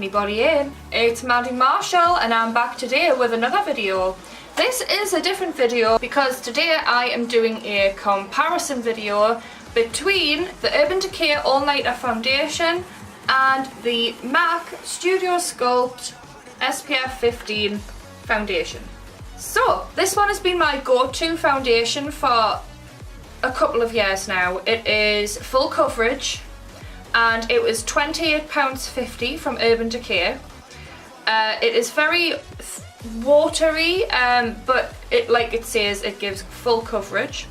anybody in? It's Maddie Marshall and I'm back today with another video. This is a different video because today I am doing a comparison video between the Urban Decay All Nighter Foundation and the MAC Studio Sculpt SPF 15 Foundation. So this one has been my go-to foundation for a couple of years now. It is full coverage and it was £28.50 from Urban Decay. It is very watery, but like it says, it gives full coverage.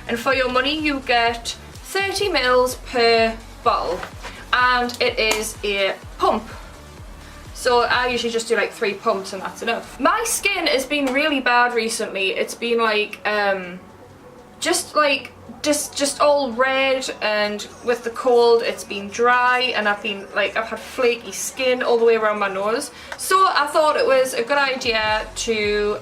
And for your money you get 30 ml per bottle, and it is a pump. So I usually just do like 3 pumps and that's enough. My skin has been really bad recently. It's been like just all red, and with the cold it's been dry, and I've had flaky skin all the way around my nose. So I thought it was a good idea to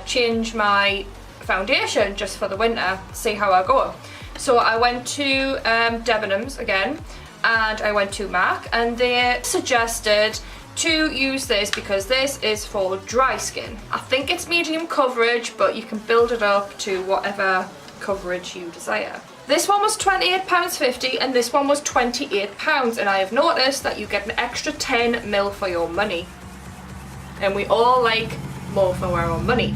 change my foundation just for the winter, see how I go. So I went to Debenhams again, and I went to MAC, and they suggested to use this because this is for dry skin. I think it's medium coverage, but you can build it up to whatever coverage you desire. This one was £28.50 and this one was £28, and I have noticed that you get an extra 10 ml for your money, and we all like more for our own money.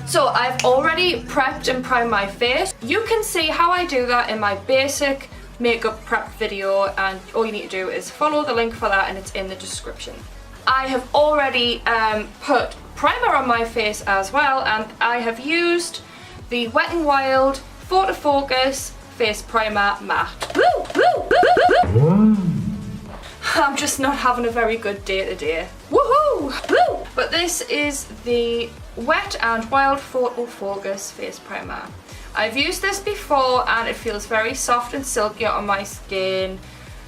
So I've already prepped and primed my face. You can see how I do that in my basic makeup prep video, and all you need to do is follow the link for that, and it's in the description. I have already put primer on my face as well, and I have used the Wet n Wild Photo Focus Face Primer Matte. I'm just not having a very good day today. Woohoo! But this is the Wet n Wild Photo Focus Face Primer. I've used this before and it feels very soft and silky on my skin,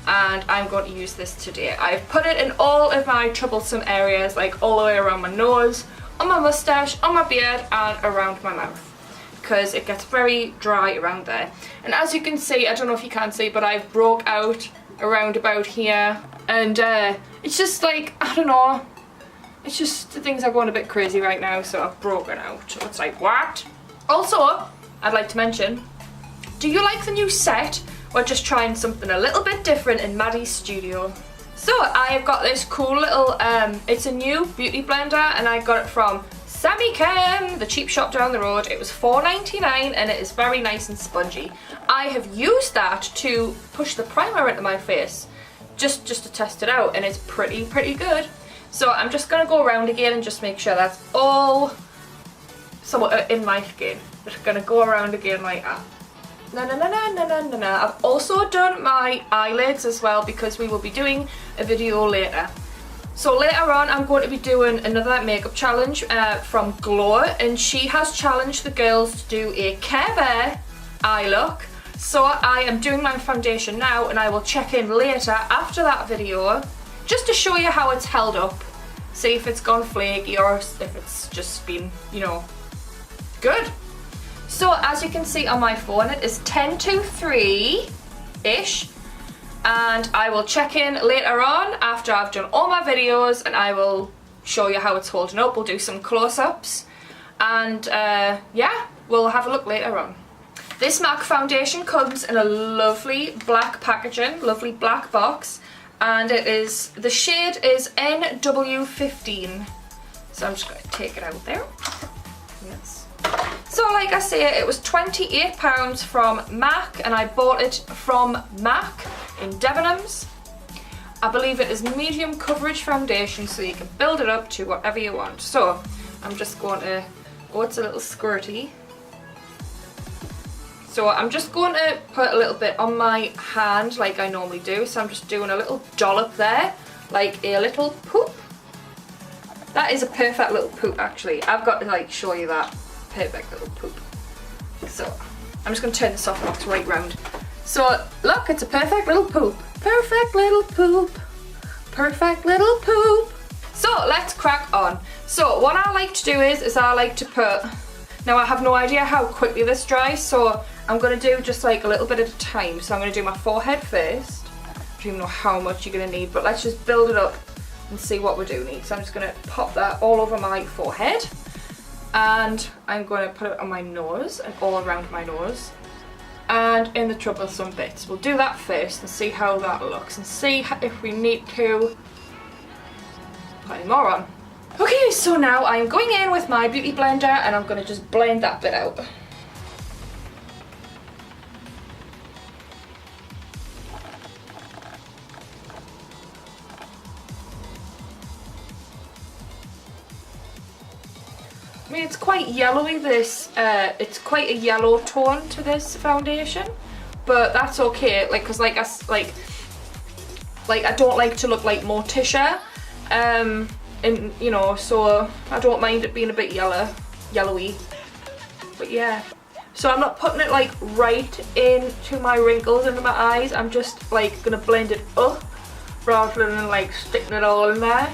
and I'm going to use this today. I've put it in all of my troublesome areas, like all the way around my nose, on my moustache, on my beard and around my mouth, because it gets very dry around there. And as you can see, I don't know if you can see, but I've broke out around about here, and it's just like, I don't know, it's just things are going a bit crazy right now, so I've broken out. It's like, what? Also, I'd like to mention, do you like the new set, or just trying something a little bit different in Maddie's studio? So I have got this cool little, it's a new beauty blender, and I got it from Sammy Chem, the cheap shop down the road. It was $4.99 and it is very nice and spongy. I have used that to push the primer into my face, just to test it out, and it's pretty good. So I'm just going to go around again and just make sure that's all somewhat in my skin. Just going to go around again like that. I've also done my eyelids as well, because we will be doing a video later. So later on I'm going to be doing another makeup challenge from Glow, and she has challenged the girls to do a Care Bear eye look. So I am doing my foundation now, and I will check in later after that video just to show you how it's held up. See if it's gone flaky or if it's just been, you know, good. So as you can see on my phone, it is 10 to 3-ish. And I will check in later on after I've done all my videos, and I will show you how it's holding up. We'll do some close-ups, and yeah, we'll have a look later on. This MAC foundation comes in a lovely black packaging, lovely black box, and it is, the shade is NW15. So I'm just going to take it out there. Yes. So like I say, it was £28 from MAC, and I bought it from MAC in Debenhams. I believe it is medium coverage foundation, so you can build it up to whatever you want. So I'm just going to, oh, it's a little squirty. So I'm just going to put a little bit on my hand like I normally do. So I'm just doing a little dollop there, like a little poop. That is a perfect little poop actually. I've got to like show you that. Perfect little poop. So I'm just going to turn the softbox right round. So look, it's a perfect little poop. Perfect little poop. Perfect little poop. So let's crack on. So what I like to do is I like to put, now I have no idea how quickly this dries, so I'm going to do just like a little bit at a time. So I'm going to do my forehead first. I don't even know how much you're going to need, but let's just build it up and see what we do need. So I'm just going to pop that all over my forehead, and I'm going to put it on my nose and all around my nose and in the troublesome bits. We'll do that first and see how that looks and see if we need to put any more on. Okay, so now I'm going in with my beauty blender and I'm going to just blend that bit out. I mean, it's quite yellowy, this, it's quite a yellow tone to this foundation, but that's okay, like, cause like I don't like to look like Morticia, and you know, so I don't mind it being a bit yellowy, but yeah. So I'm not putting it like right into my wrinkles under my eyes, I'm just like gonna blend it up rather than like sticking it all in there.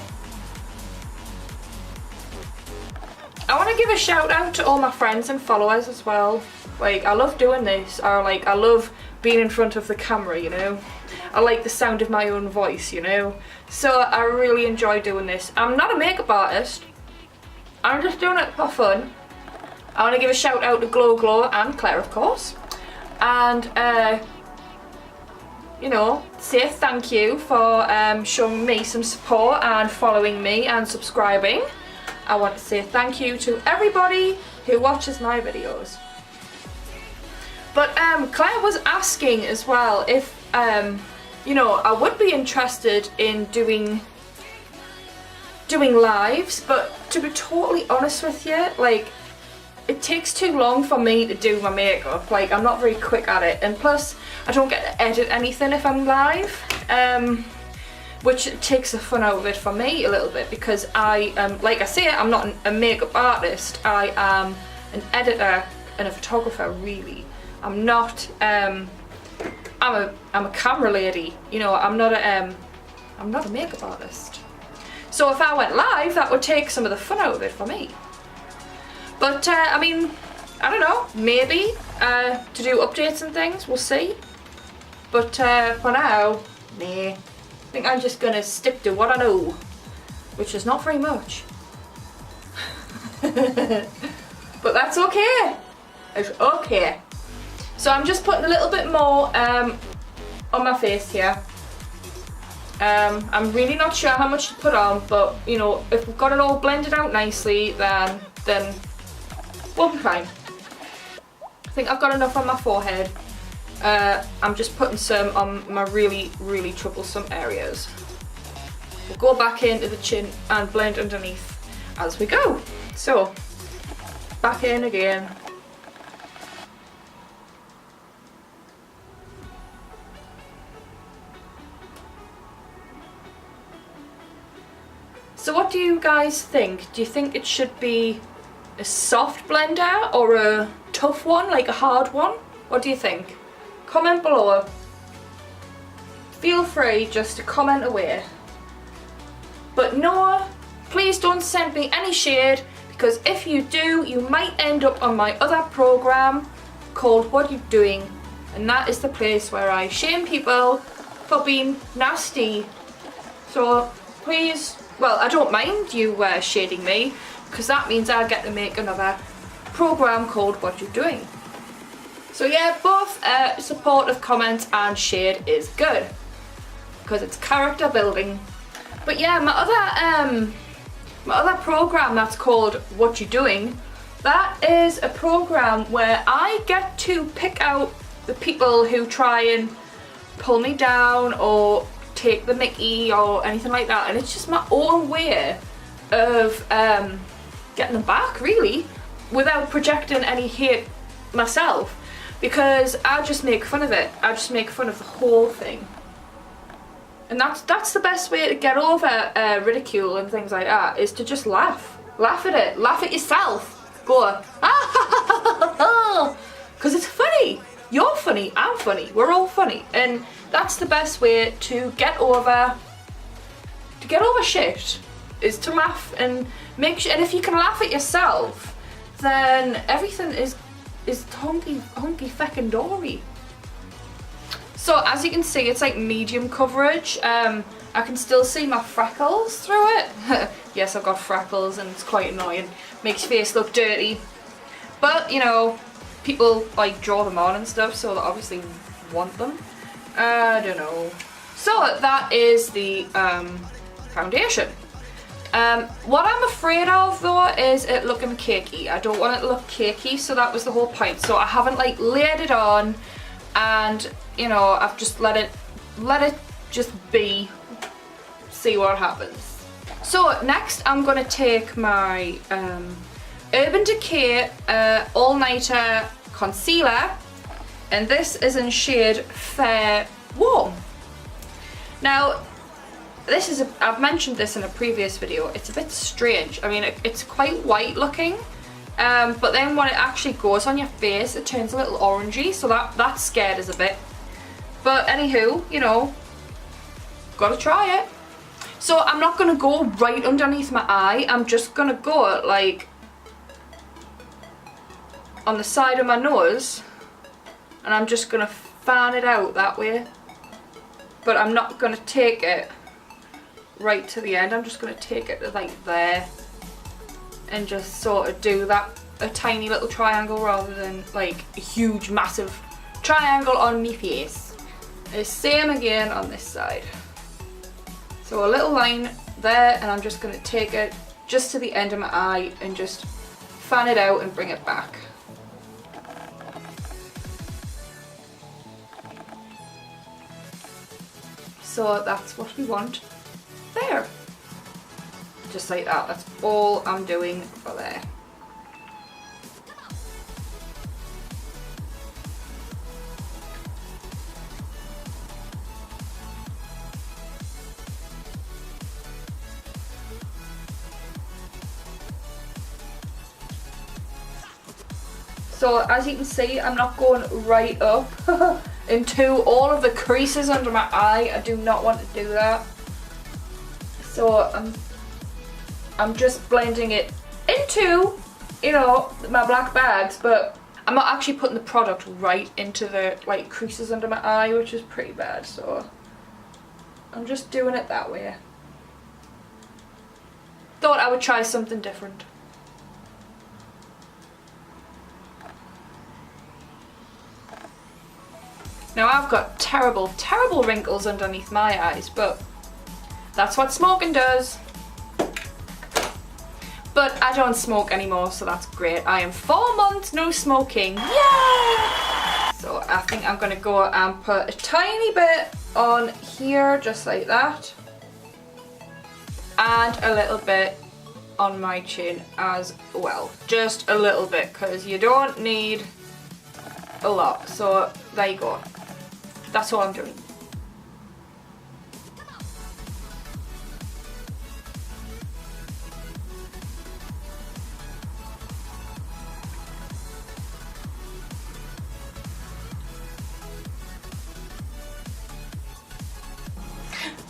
I want to give a shout out to all my friends and followers as well. Like, I love doing this, or like, I love being in front of the camera, you know. I like the sound of my own voice, you know. So I really enjoy doing this. I'm not a makeup artist, I'm just doing it for fun. I want to give a shout out to Glow and Claire, of course. And, you know, say thank you for showing me some support and following me and subscribing. I want to say thank you to everybody who watches my videos. But Claire was asking as well if, you know, I would be interested in doing lives, but to be totally honest with you, like, it takes too long for me to do my makeup. Like, I'm not very quick at it, and plus I don't get to edit anything if I'm live. Which takes the fun out of it for me a little bit, because I like I say, I'm not a makeup artist, I am an editor and a photographer really. I'm not, I'm a camera lady, you know, I'm not a makeup artist. So if I went live, that would take some of the fun out of it for me. But I mean, I don't know, maybe to do updates and things, we'll see. But for now, nah. I think I'm just going to stick to what I know, which is not very much. But that's okay. It's okay. So I'm just putting a little bit more on my face here. I'm really not sure how much to put on, but you know, if we've got it all blended out nicely, then we'll be fine. I think I've got enough on my forehead. I'm just putting some on my really troublesome areas. We'll go back into the chin and blend underneath as we go. So, back in again. So what do you guys think? Do you think it should be a soft blender or a tough one, like a hard one? What do you think? Comment below. Feel free just to comment away. But no, please don't send me any shade, because if you do, you might end up on my other program called What You Doing, and that is the place where I shame people for being nasty. So please, well, I don't mind you shading me, because that means I get to make another program called What You Doing. So yeah, both supportive comments and shade is good, because it's character building. But yeah, my other program that's called What You Doing, that is a program where I get to pick out the people who try and pull me down or take the mickey or anything like that, and it's just my own way of getting them back, really, without projecting any hate myself. Because I just make fun of it. I just make fun of the whole thing. And that's the best way to get over ridicule and things like that, is to just laugh. Laugh at it. Laugh at yourself. Go, ah, because it's funny. You're funny. I'm funny. We're all funny. And that's the best way to get over shit, is to laugh and make sure. And if you can laugh at yourself, then everything is hunky feckin' dory. So as you can see, it's like medium coverage. I can still see my freckles through it. Yes, I've got freckles and it's quite annoying. Makes your face look dirty. But, you know, people like draw them on and stuff, so they obviously want them. I don't know. So that is the foundation. What I'm afraid of though is it looking cakey. I don't want it to look cakey, so that was the whole point. So I haven't like layered it on, and you know, I've just let it just be, see what happens. So next I'm gonna take my Urban Decay All Nighter Concealer, and this is in shade Fair Warm. Now this is, I've mentioned this in a previous video, it's a bit strange. I mean, it's quite white looking, but then when it actually goes on your face, it turns a little orangey, so that scared us a bit. But anywho, you know, gotta try it. So I'm not gonna go right underneath my eye, I'm just gonna go like on the side of my nose, and I'm just gonna fan it out that way. But I'm not gonna take it right to the end, I'm just going to take it to like there and just sort of do that, a tiny little triangle rather than like a huge massive triangle on my face. The same again on this side. So a little line there, and I'm just going to take it just to the end of my eye and just fan it out and bring it back. So that's what we want. There, just like that. That's all I'm doing for there. So as you can see, I'm not going right up into all of the creases under my eye. I do not want to do that. So I'm just blending it into, you know, my black bags, but I'm not actually putting the product right into the like creases under my eye, which is pretty bad. So I'm just doing it that way. Thought I would try something different. Now I've got terrible, terrible wrinkles underneath my eyes, but that's what smoking does. But I don't smoke anymore, so that's great. I am 4 months no smoking. Yay! So I think I'm gonna go and put a tiny bit on here, just like that. And a little bit on my chin as well. Just a little bit, because you don't need a lot. So there you go. That's all I'm doing.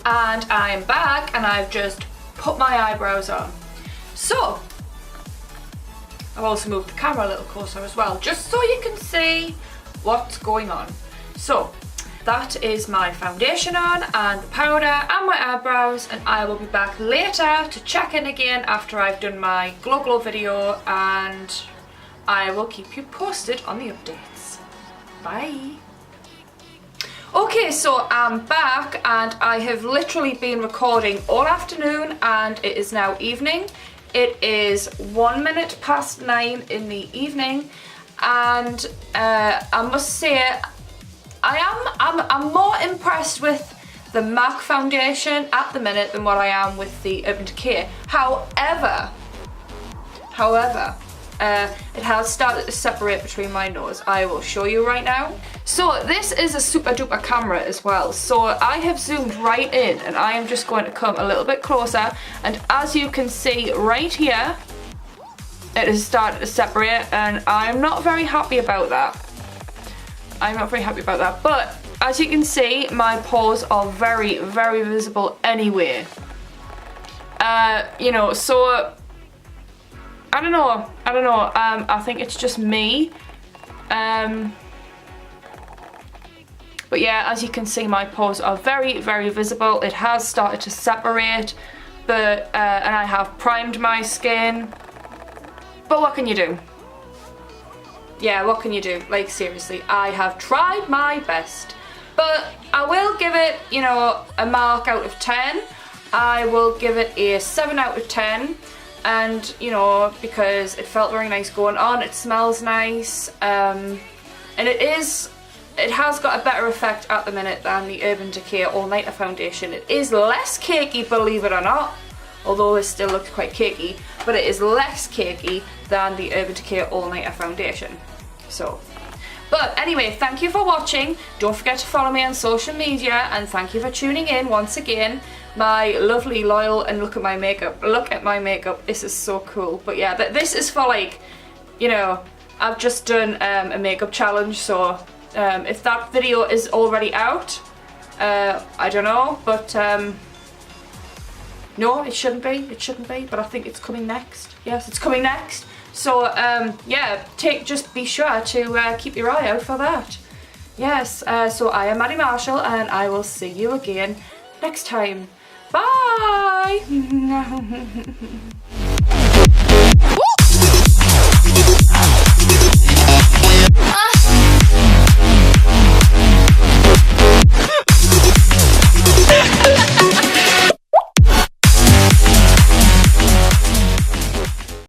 And I'm back, and I've just put my eyebrows on. So I've also moved the camera a little closer as well, just so you can see what's going on. So that is my foundation on, and the powder, and my eyebrows, and I will be back later to check in again after I've done my glow video, and I will keep you posted on the updates. Bye. Okay, so I'm back, and I have literally been recording all afternoon, and it is now evening. It is 1 minute past 9 in the evening, and I must say I'm more impressed with the MAC foundation at the minute than what I am with the Urban Decay. However, it has started to separate between my nose. I will show you right now. So this is a super duper camera as well. So I have zoomed right in, and I am just going to come a little bit closer, and as you can see right here, it has started to separate, and I'm not very happy about that. I'm not very happy about that, but as you can see, my pores are very, very visible anyway. You know, so I don't know. I think it's just me. But But yeah, as you can see, my pores are very, very visible. It has started to separate, but and I have primed my skin. But what can you do? Yeah, what can you do? Like, seriously, I have tried my best. But I will give it, you know, a mark out of 10. I will give it a 7 out of 10. And, you know, because it felt very nice going on, it smells nice, and it has got a better effect at the minute than the Urban Decay All Nighter Foundation. It is less cakey, believe it or not, although it still looks quite cakey, but it is less cakey than the Urban Decay All Nighter Foundation. So, but anyway, thank you for watching. Don't forget to follow me on social media, and thank you for tuning in once again. My lovely, loyal, and look at my makeup. Look at my makeup. This is so cool. But yeah, this is for, like, you know, I've just done a makeup challenge, so if that video is already out, I don't know, but no, it shouldn't be, but I think it's coming next. Yes, it's coming next. So yeah, just be sure to keep your eye out for that. Yes, so I am Maddie Marshall, and I will see you again next time. Bye!